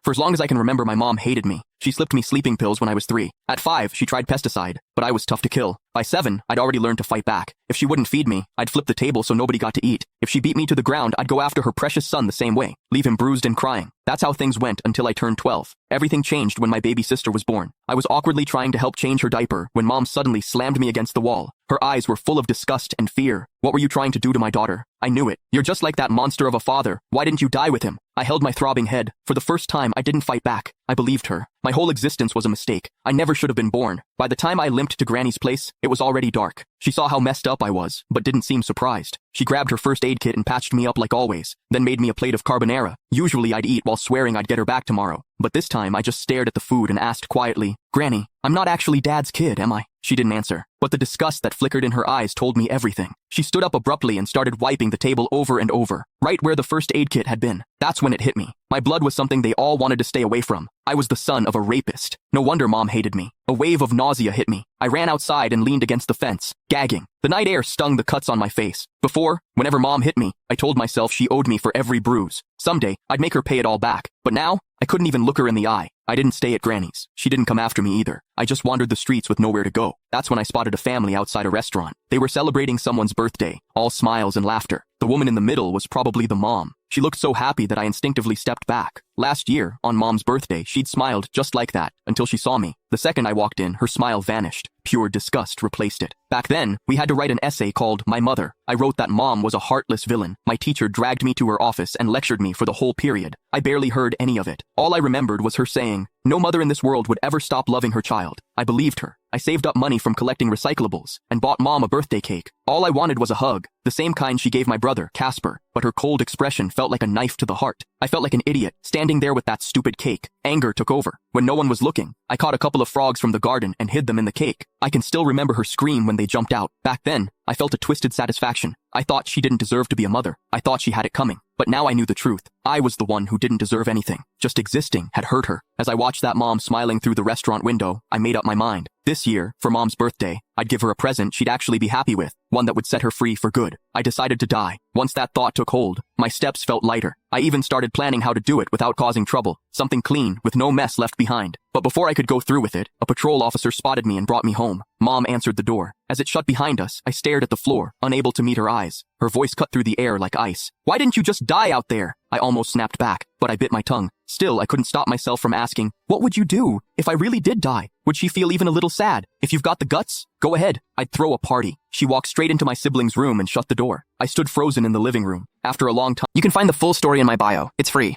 For as long as I can remember, my mom hated me. She slipped me sleeping pills when I was 3. At 5, she tried pesticide, but I was tough to kill. By 7, I'd already learned to fight back. If she wouldn't feed me, I'd flip the table so nobody got to eat. If she beat me to the ground, I'd go after her precious son the same way, leave him bruised and crying. That's how things went until I turned 12. Everything changed when my baby sister was born. I was awkwardly trying to help change her diaper when Mom suddenly slammed me against the wall. Her eyes were full of disgust and fear. What were you trying to do to my daughter? I knew it. You're just like that monster of a father. Why didn't you die with him? I held my throbbing head. For the first time, I didn't fight back. I believed her. My whole existence was a mistake. I never should have been born. By the time I limped to Granny's place, it was already dark. She saw how messed up I was, but didn't seem surprised. She grabbed her first aid kit and patched me up like always, then made me a plate of carbonara. Usually I'd eat while swearing I'd get her back tomorrow. But this time I just stared at the food and asked quietly, "Granny, I'm not actually Dad's kid, am I?" She didn't answer, but the disgust that flickered in her eyes told me everything. She stood up abruptly and started wiping the table over and over, right where the first aid kit had been. That's when it hit me. My blood was something they all wanted to stay away from. I was the son of a rapist. No wonder Mom hated me. A wave of nausea hit me. I ran outside and leaned against the fence, gagging. The night air stung the cuts on my face. Before, whenever Mom hit me, I told myself she owed me for every bruise. Someday, I'd make her pay it all back. But now, I couldn't even look her in the eye. I didn't stay at Granny's. She didn't come after me either. I just wandered the streets with nowhere to go. That's when I spotted a family outside a restaurant. They were celebrating someone's birthday, all smiles and laughter. The woman in the middle was probably the mom. She looked so happy that I instinctively stepped back. Last year, on Mom's birthday, she'd smiled just like that, until she saw me. The second I walked in, her smile vanished. Pure disgust replaced it. Back then, we had to write an essay called My Mother. I wrote that Mom was a heartless villain. My teacher dragged me to her office and lectured me for the whole period. I barely heard any of it. All I remembered was her saying, "No mother in this world would ever stop loving her child." I believed her. I saved up money from collecting recyclables and bought Mom a birthday cake. All I wanted was a hug, the same kind she gave my brother, Casper, but her cold expression felt like a knife to the heart. I felt like an idiot, standing there with that stupid cake. Anger took over. When no one was looking, I caught a couple of frogs from the garden and hid them in the cake. I can still remember her scream when they jumped out. Back then, I felt a twisted satisfaction. I thought she didn't deserve to be a mother. I thought she had it coming. But now I knew the truth. I was the one who didn't deserve anything. Just existing had hurt her. As I watched that mom smiling through the restaurant window, I made up my mind. This year, for Mom's birthday, I'd give her a present she'd actually be happy with, one that would set her free for good. I decided to die. Once that thought took hold, my steps felt lighter. I even started planning how to do it without causing trouble. Something clean, with no mess left behind. But before I could go through with it, a patrol officer spotted me and brought me home. Mom answered the door. As it shut behind us, I stared at the floor, unable to meet her eyes. Her voice cut through the air like ice. "Why didn't you just die out there?" I almost snapped back, but I bit my tongue. Still, I couldn't stop myself from asking, "What would you do if I really did die? Would she feel even a little sad? If you've got the guts, go ahead. I'd throw a party." She walked straight into my sibling's room and shut the door. I stood frozen in the living room. After a long time, you can find the full story in my bio. It's free.